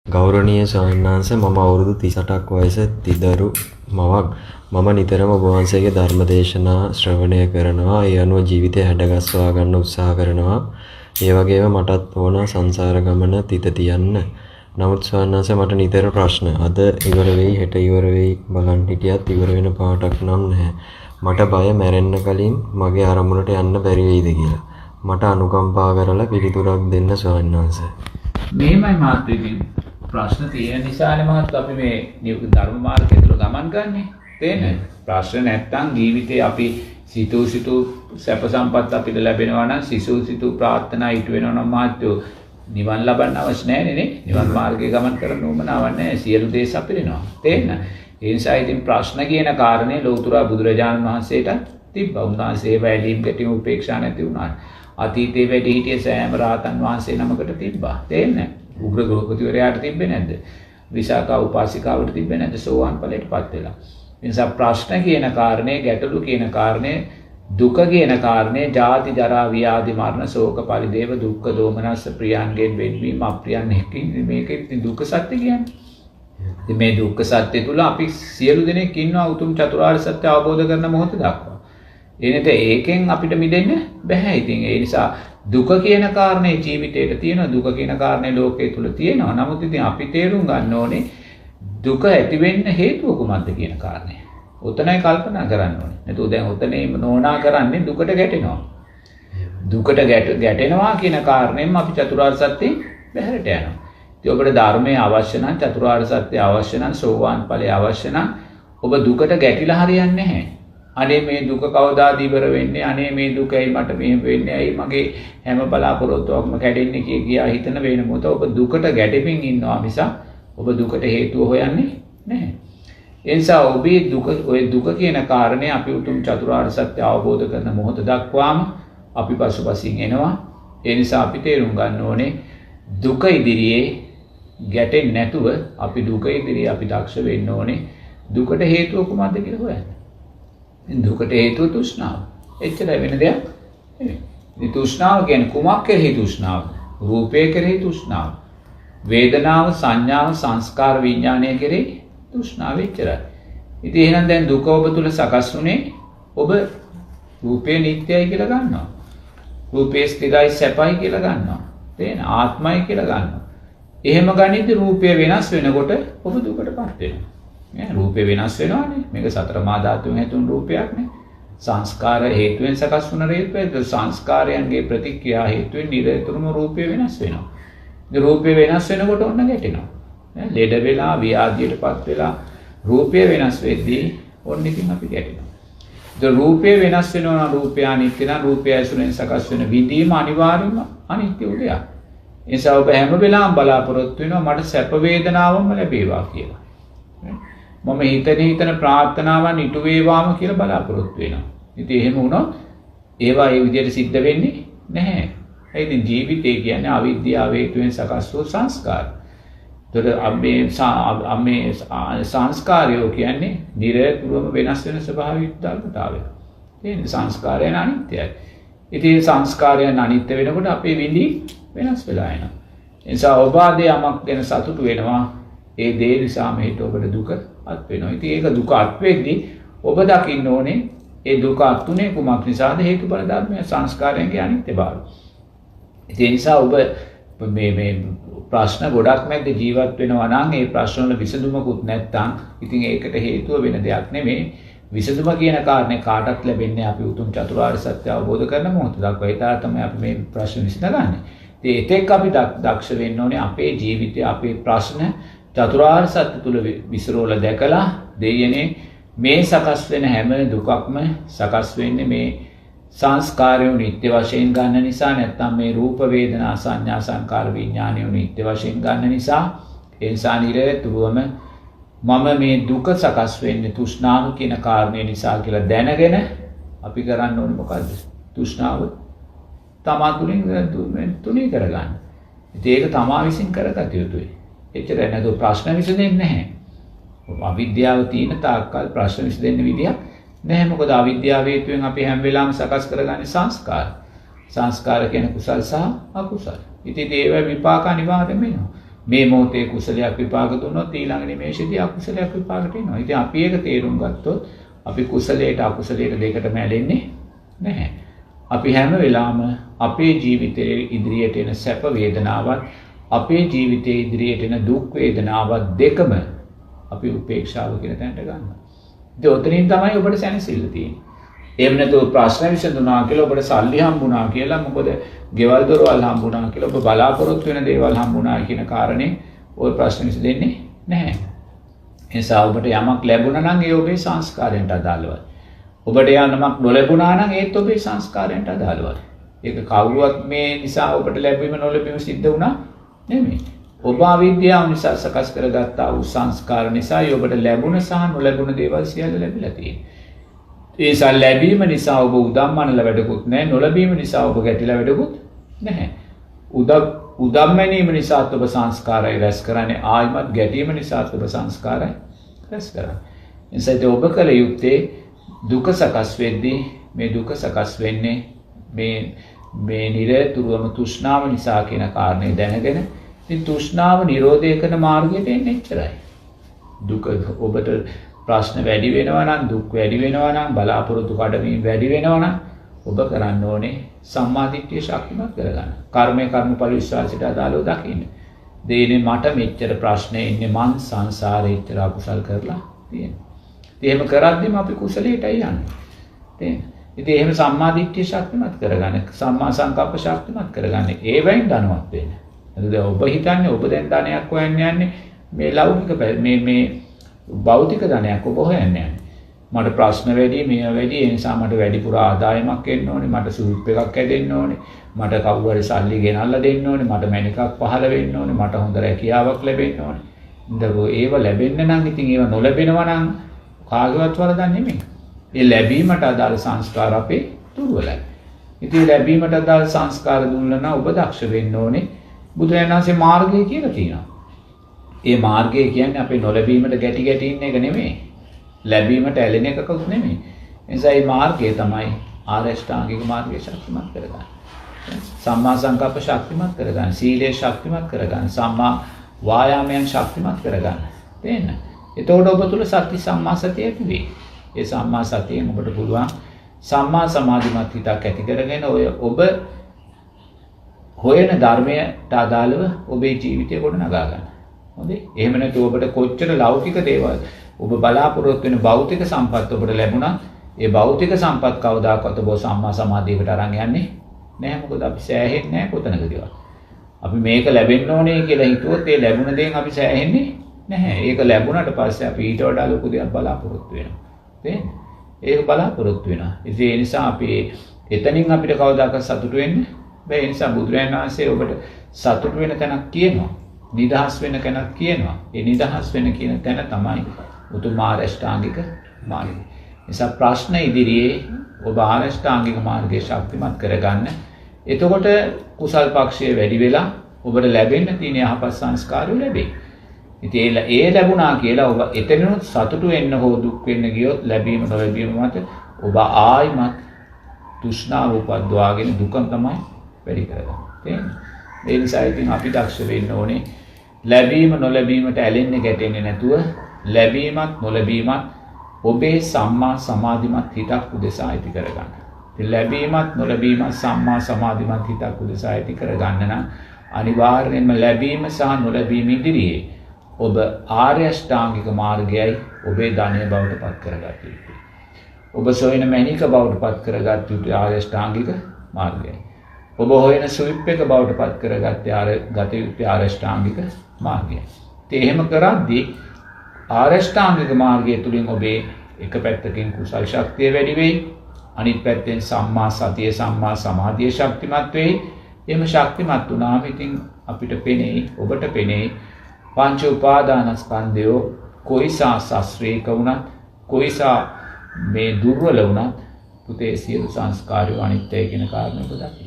ගෞරවනීය ස්වාමීන් වහන්සේ මම අවුරුදු 38ක් වයස තිදරු මවක්. මම නිතරම ඔබ වහන්සේගේ ධර්ම දේශනා ශ්‍රවණය කරනවා. ඒ අනුව ජීවිතය හැඩගස්වා ගන්න උත්සාහ කරනවා. ඒ වගේම මටත් ඕන සංසාර ගමන තිත තියන්න. නමුත් ස්වාමීන් වහන්සේ මට නිතර ප්‍රශ්න. අද ඉවර වෙයි හෙට ඉවර වෙයි බලන් හිටියත් ඉවර වෙන පාටක් නම් නැහැ. මට බය මැරෙන්න කලින් මගේ අරමුණට යන්න බැරි වෙයිද කියලා. මට අනුකම්පා කරලා පිළිතුරක් දෙන්න ස්වාමීන් වහන්සේ. මෙහෙමයි මාත්‍රිකින් ප්‍රශ්න තියෙන නිසානේ මහත් අපි මේ ධර්ම මාර්ගය තුල ගමන් ගන්නෙ. තේන්නේ? ප්‍රශ්න නැත්තම් ජීවිතේ අපි සිතූ සැප සම්පත් අපිට ලැබෙනවා නම් සිතූ ප්‍රාර්ථනා ඊට වෙනවා නම් මාත්‍යෝ නිවන් ලබන්න අවශ්‍ය නැහැ නේ. නිවන් මාර්ගයේ ගමන් කරන්න ඕමනාවක් නැහැ. සියලු දේ සපිරෙනවා. තේන්න? ඒ නිසා ඉතින් ප්‍රශ්න කියන කාරණේ ලෞතර බුදුරජාණන් වහන්සේට තිබ්බා. උන්වහන්සේ වැළීම් ගැටීම් උපේක්ෂා නැති වුණා. අතීතයේ වැඩි හිටිය සෑම රාතන් වහන්සේ නමකට තිබ්බා. තේන්නේ? උග්‍ර ගෘහපතිවරයාට තිබ්බේ නැද්ද? විසාකා උපාසිකාවට තිබ්බේ නැද්ද? සෝවාන් ඵලයටපත් වෙලා. ඒ නිසා ප්‍රශ්න කියන කාරණේ, ගැටලු කියන කාරණේ, දුක කියන කාරණේ, ජාති ජරා ව්‍යාධි මරණ ශෝක පරිදේව දුක්ඛ දෝමනස්ස ප්‍රියන්ගෙන් වෙන්වීම අප්‍රියන් එක්කින් මේකේ දුක්ඛ සත්‍ය කියන්නේ. ඉතින් මේ දුක්ඛ සත්‍ය තුල අපි සියලු දෙනෙක් ඉන්නවා උතුම් චතුරාර්ය සත්‍ය අවබෝධ කරන මොහොත දක්වා. එනට ඒකෙන් අපිට මිදෙන්න බෑ. ඉතින් ඒ නිසා දුක කියන කාරණේ ජීවිතේට තියෙනවා. දුක කියන කාරණේ ලෝකයේ තුල තියෙනවා. නමුත් ඉතින් අපි තේරුම් ගන්න ඕනේ දුක ඇති වෙන්න හේතුව කුමක්ද කියන කාරණේ. උතනයි කල්පනා කරන්න ඕනේ. නැතුව දැන් උතනේ නෝනා කරන්නේ දුකට ගැටෙනවා. දුකට ගැටෙනවා කියන කාරණයෙන් අපි චතුරාර්ය සත්‍ය බැහැරට යනවා. ඉතින් ඔබට ධර්මයේ අවශ්‍ය නම්, චතුරාර්ය සත්‍ය අවශ්‍ය නම්, සෝවාන් ඵලය අවශ්‍ය නම් ඔබ දුකට ගැටිලා හරියන්නේ නැහැ. අනේ මේ දුක කවදාද ඉවර වෙන්නේ? අනේ මේ දුක ඇයි මට මෙහෙම වෙන්නේ? ඇයි මගේ හැම බලාපොරොත්තුවක්ම කැඩෙන්නේ කියා හිතන වෙන මොකද ඔබ දුකට ගැටෙමින් ඉන්නවා මිස ඔබ දුකට හේතුව හොයන්නේ නැහැ. ඒ නිසා ඔබේ දුක කියන කාරණේ අපි උතුම් චතුරාර්ය සත්‍ය අවබෝධ කරන මොහොත දක්වාම අපි පසුපසින් එනවා. ඒ නිසා අපි තේරුම් ගන්න ඕනේ දුක ඉදිරියේ ගැටෙන්නේ නැතුව අපි දුක ඉදිරියේ අපි දක්ෂ වෙන්න ඕනේ. දුකට හේතුව කුමක්ද කියලා හොයන්න. දුකට හේතුව තෘෂ්ණාව. එච්චරයි වෙන දෙයක් නෙමෙයි. මේ තෘෂ්ණාව කියන්නේ කුමක් කෙරෙහි තෘෂ්ණාව? රූපේ කෙරෙහි තෘෂ්ණාව. වේදනාව, සංඥාව, සංස්කාර විඥානය කෙරෙහි තෘෂ්ණාව එච්චරයි. ඉතින් එහෙනම් දැන් දුක ඔබ තුල සකස් වුනේ ඔබ රූපේ නිට්ටයයි කියලා ගන්නවා. රූපේ ස්ථිරයි සැපයි කියලා ගන්නවා. තේන ආත්මයි කියලා ගන්නවා. එහෙම ගනිද්දී රූපය වෙනස් වෙනකොට ඔබ දුකටපත් වෙනවා. රූපේ වෙනස් වෙනවානේ. මේක සතර මා ධාතුන් හේතුන් රූපයක් නේ. සංස්කාර හේතුවෙන් සකස් වුණ රූපය, සංස්කාරයන්ගේ ප්‍රතික්‍රියා හේතුවෙන් නිරතුරුම රූපය වෙනස් වෙනවා. ඒ රූපය වෙනස් වෙනකොට ඔන්න ගැටෙනවා. ලෙඩ වෙලා, ව්‍යාධියටපත් වෙලා රූපය වෙනස් වෙද්දී ඔන්න ඉතින් අපි ගැටෙනවා. ඒ රූපය වෙනස් වෙනවා නම් රූපය අනිත්‍ය නම් රූපය ඇසුරෙන් සකස් වෙන විදීම අනිවාර්යයෙන්ම අනිත්‍ය උදයක්. ඒ නිසා ඔබ හැම වෙලාවම බලාපොරොත්තු වෙනවා මට සැප වේදනාවම ලැබේවා කියලා. මම හිතන ප්‍රාර්ථනාවන් ඉටු වේවාම කියලා බලාපොරොත්තු වෙනවා. ඉතින් එහෙම වුණොත් ඒවා ඒ විදිහට සිද්ධ වෙන්නේ නැහැ. ඒ ඉතින් ජීවිතය කියන්නේ අවිද්‍යාව හේතුවෙන් සකස් වූ සංස්කාර. ඒතර මේ සංස්කාරය කියන්නේ නිරතුරුවම වෙනස් වෙන ස්වභාවික ධර්මතාවය. ඒ සංස්කාරයන් අනිත්‍යයි. ඉතින් සංස්කාරයන් අනිත්‍ය වෙනකොට අපේ විඳි වෙනස් වෙලා යනවා. ඒ නිසා ඔබ ආදී යමක් ගැන සතුටු වෙනවා. ඒ දේ නිසා මේට ඔබට දුක අත් වෙනවා. ඉතින් ඒක දුක අත් වෙද්දී ඔබ දකින්න ඕනේ ඒ දුක අත්ුනේ කුමක් නිසාද? හේතුඵල ධර්මය සංස්කාරයන්ගේ අනිත්‍යභාවය. ඒ නිසා ඔබ මේ ප්‍රශ්න ගොඩක් මැද්ද ජීවත් වෙනවා නම් ඒ ප්‍රශ්න වල විසඳුමකුත් නැත්නම් ඉතින් ඒකට හේතුව වෙන දෙයක් නෙමෙයි. විසඳුම කියන කාරණේ කාටත් ලැබෙන්නේ අපි උතුම් චතුරාර්ය සත්‍ය අවබෝධ කරන මොහොත දක්වා. ඒ තමයි අපි මේ ප්‍රශ්න විසඳගන්නේ. ඉතින් ඒතෙක් අපි දක්ෂ වෙන්න ඕනේ අපේ ජීවිතයේ අපේ ප්‍රශ්න චතුරාර්ය සත්‍ය තුල විසිරෝල දැකලා දෙයනේ මේ සකස් වෙන හැම දුකක්ම සකස් වෙන්නේ මේ සංස්කාරය නිත්‍ය වශයෙන් ගන්න නිසා නැත්නම් මේ රූප වේදනා සංඥා සංකාර විඥානය නිත්‍ය වශයෙන් ගන්න නිසා ඒ නිසා නිරතුරුවම මම මේ දුක සකස් වෙන්නේ තෘෂ්ණාව කියන කාරණේ නිසා කියලා දැනගෙන අපි කරන්න ඕනේ මොකද්ද? තෘෂ්ණාව තමා තුලින් තුනී කරගන්න. ඉතින් ඒක තමා විසින් කරගත යුතුයි. එච්චර නේද ප්‍රශ්න විසඳෙන්නේ නැහැ. අවිද්‍යාව තියෙන තාක්කල් ප්‍රශ්න විසඳෙන්න විදියක් නැහැ. මොකද අවිද්‍යාව හේතුවෙන් අපි හැම වෙලාවෙම සකස් කරගන්නේ සංස්කාර. සංස්කාර කියන්නේ කුසල් සහ අකුසල්. ඉතින් ඒව විපාක අනිවාර්යයෙන්ම එනවා. මේ මොහොතේ කුසලයක් විපාක දුන්නොත් ඊළඟ නිමේෂයේදී අකුසලයක් විපාකට එනවා. ඉතින් අපි ඒක තේරුම් ගත්තොත් අපි කුසලයට අකුසලයට දෙකටම ඇලෙන්නේ නැහැ. අපි හැම වෙලාවම අපේ ජීවිතයේ ඉදිරියට එන සැප වේදනාවත් අපේ ජීවිතයේ ඉදිරියට එන දුක් වේදනාවත් දෙකම අපි උපේක්ෂාව කියන තැනට ගන්නවා. ඉතින් ඔතනින් තමයි ඔබට සැනසෙල්ල තියෙන්නේ. එහෙම නැතුව ප්‍රශ්න විසඳුණා කියලා ඔබට සල්ලි හම්බුණා කියලා මොකද ගෙවල් දොරවල් හම්බුණා කියලා ඔබ බලාපොරොත්තු වෙන දේවල් හම්බුණා කියන කාරණේ ওই ප්‍රශ්න විසඳෙන්නේ නැහැ. ඒ නිසා ඔබට යමක් ලැබුණා නම් ඒ ඔබේ සංස්කාරයන්ට අදාළවයි. ඔබට යමක් නොලැබුණා නම් ඒත් ඔබේ සංස්කාරයන්ට අදාළවයි. ඒක කවුරුවත් මේ නිසා ඔබට ලැබීම නොලැබීම සිද්ධ වුණා නෙමෙයි. ඔබ අවිද්‍යාව නිසා සකස් කරගත්තා වූ සංස්කාර නිසායි ඔබට ලැබුණ සහ නොලැබුණ දේවල් සියල්ල ලැබිලා තියෙන්නේ. ඒ නිසා ලැබීම නිසා ඔබ උදම්මනල වැඩකුත් නැහැ, නොලැබීම නිසා ඔබ ගැටිලා වැඩකුත් නැහැ. උදම්මැනීම නිසා ඔබ සංස්කාරය රැස් කරන්නේ, ආයිමත් ගැටීම නිසා ඔබ සංස්කාරය රැස් කරන්නේ. එනිසා ඔබ කල යුත්තේ දුක සකස් වෙද්දී මේ දුක සකස් වෙන්නේ මේ නිරතුරුවම තෘෂ්ණාව නිසා කියන කාරණේ දැනගෙන ඉතින් තෘෂ්ණාව නිරෝධය කරන මාර්ගයට එන්නේ එච්චරයි. දුක ඔබට ප්‍රශ්න වැඩි වෙනවා නම්, දුක් වැඩි වෙනවා නම්, බලාපොරොත්තු කඩමින් වැඩි වෙනවා නම් ඔබ කරන්න ඕනේ සම්මාදිට්ඨිය ශක්තිමත් කරගන්න. කර්මය කර්මඵල විශ්වාසයට අදාළව දකින්න. දෙන්නේ මට මෙච්චර ප්‍රශ්න එන්නේ මං සංසාරේ ඉතර අකුසල් කරලා තියෙනවා. එහෙම කරද්දිම අපි කුසලයටයි යන්නේ. තේරෙනවද? ඉතින් එහෙම සම්මාදිට්ඨිය ශක්තිමත් කරගන්න, සම්මා සංකප්ප ශක්තිමත් කරගන්න. ඒවෙන් ධනවත් වෙන්න. එතකොට ඔබ හිතන්නේ ඔබ දැන් ධනයක් හොයන්න යන්නේ මේ ලෞකික මේ භෞතික ධනයක් ඔබ හොයන්න යන්නේ. මට ප්‍රශ්න වැඩි, මේවා වැඩි, ඒ නිසා මට වැඩිපුර ආදායමක් එන්න ඕනේ, මට සූප් එකක් හැදෙන්න ඕනේ, මට කවුරු හරි සල්ලි ගෙනල්ලා දෙන්න ඕනේ, මට මැණිකක් පහළ වෙන්න ඕනේ, මට හොඳ රැකියාවක් ලැබෙන්න ඕනේ. ඉතින් ඒව ලැබෙන්න නම් ඉතින් ඒව නොලැබෙනවා නම් කාගේවත් වරදක් නෙමෙයි. ඒ ලැබීමට අදාළ සංස්කාර අපේ දුර්වලයි. ඉතින් ලැබීමට අදාළ සංස්කාර දුන්නා නම් ඔබ දක්ෂ වෙන්න ඕනේ. බුදුරජාණන් වහන්සේ මාර්ගය කියලා තියෙනවා. ඒ මාර්ගය කියන්නේ අපේ නොලැබීමට ගැටි ඉන්න එක නෙමෙයි. ලැබීමට ඇලෙන එකකුත් නෙමෙයි. ඒ නිසා මේ මාර්ගය තමයි ආරෂ්ඨාංගික මාර්ගය ශක්තිමත් කරගන්න. සම්මා සංකප්ප ශක්තිමත් කරගන්න, සීලය ශක්තිමත් කරගන්න, සම්මා වායාමයන් ශක්තිමත් කරගන්න. තේන්න. එතකොට ඔබ තුල සති සම්මා සතිය ඇති වෙයි. ඒ සම්මා සතියෙන් ඔබට පුළුවන් සම්මා සමාධිමත් හිතක් ඇති කරගෙන ඔබ හොයන ධර්මයට අදාළව ඔබේ ජීවිතය ගොඩනගා ගන්න. හොඳයි. එහෙම නැත්නම් ඔබට කොච්චර ලෞකික දේවල් ඔබ බලාපොරොත්තු වෙන භෞතික සම්පත් ඔබට ලැබුණා, ඒ භෞතික සම්පත් කවදාකවත් ඔබ සම්මා සමාධියකට අරන් යන්නේ නැහැ. මොකද අපි සෑහෙන්නේ නැහැ කොතනකදීවත්. අපි මේක ලැබෙන්න ඕනේ කියලා හිතුවොත් ඒ ලැබුණ දේෙන් අපි සෑහෙන්නේ නැහැ. ඒක ලැබුණාට පස්සේ අපි ඊට වඩා ලොකු දෙයක් බලාපොරොත්තු වෙනවා. තේරෙනවද? ඒක බලාපොරොත්තු වෙනවා. ඉතින් ඒ නිසා අපි එතනින් අපිට කවදාකවත් සතුටු වෙන්න බෑ. ඒ නිසා බුදුරජාණන් වහන්සේ ඔබට සතුටු වෙන තැනක් කියනවා. නිදහස් වෙන තැනක් කියනවා. ඒ නිදහස් වෙන කියන තැන තමයි උතුම් ආරෂ්ඨාංගික මාර්ගය. නිසා ප්‍රශ්න ඉදිරියේ ඔබ ආරෂ්ඨාංගික මාර්ගයේ ශක්තිමත් කරගන්න. එතකොට කුසල් පක්ෂයේ වැඩි වෙලා ඔබට ලැබෙන්න තියෙන යහපත් සංස්කාරය ලැබෙයි. ඉතින් ඒ ලැබුණා කියලා ඔබ එතනොත් සතුටු වෙන්න හෝ දුක් වෙන්න ගියොත් ලැබීම නොලැබීම මත ඔබ ආයිමත් තෘෂ්ණාව උපද්දවාගෙන දුකම තමයි වැඩි කරගන්නේ. තේරෙනවද? ඒ නිසා ඉතින් අපි දක්ෂ වෙන්න ඕනේ ලැබීම නොලැබීමට ඇලෙන්නේ ගැටෙන්නේ නැතුව ලැබීමත් නොලැබීමත් ඔබේ සම්මා සමාධිමත් හිතක් උදෙසා ඇති කරගන්න. ඉතින් ලැබීමත් නොලැබීමත් සම්මා සමාධිමත් හිතක් උදෙසා ඇති කරගන්න නම් අනිවාර්යයෙන්ම ලැබීම සහ නොලැබීම ඉදිරියේ ඔබ ආර්ය අෂ්ටාංගික මාර්ගයයි ඔබේ ධනය බවට පත් කරගත යුතුයි. ඔබ සොයන මැණික බවට පත් කරගත යුතු ආර්ය අෂ්ටාංගික මාර්ගයයි. ඔබ හොයන සුවිප් එක බවට පත් කරගත්තේ ගත යුතු ආර්ය අෂ්ටාංගික මාර්ගයයි. ඉතින් එහෙම කරද්දී ආර්ය අෂ්ටාංගික මාර්ගය තුලින් ඔබේ එක පැත්තකින් කුසල් ශක්තිය වැඩි වෙයි, අනිත් පැත්තෙන් සම්මා සතිය සම්මා සමාධිය ශක්තිමත් වෙයි. එහෙම ශක්තිමත් වුණාම ඉතින් අපිට පෙනෙයි, ඔබට පෙනෙයි පංච උපාදානස්කන්ධය කොයිසා සස්ත්‍රීක වුණත්, කොයිසා මේ දුර්වල වුණත් පුතේ සියලු සංස්කාරය අනිත්‍යයි කියන කාරණය ඔබ දකින්න.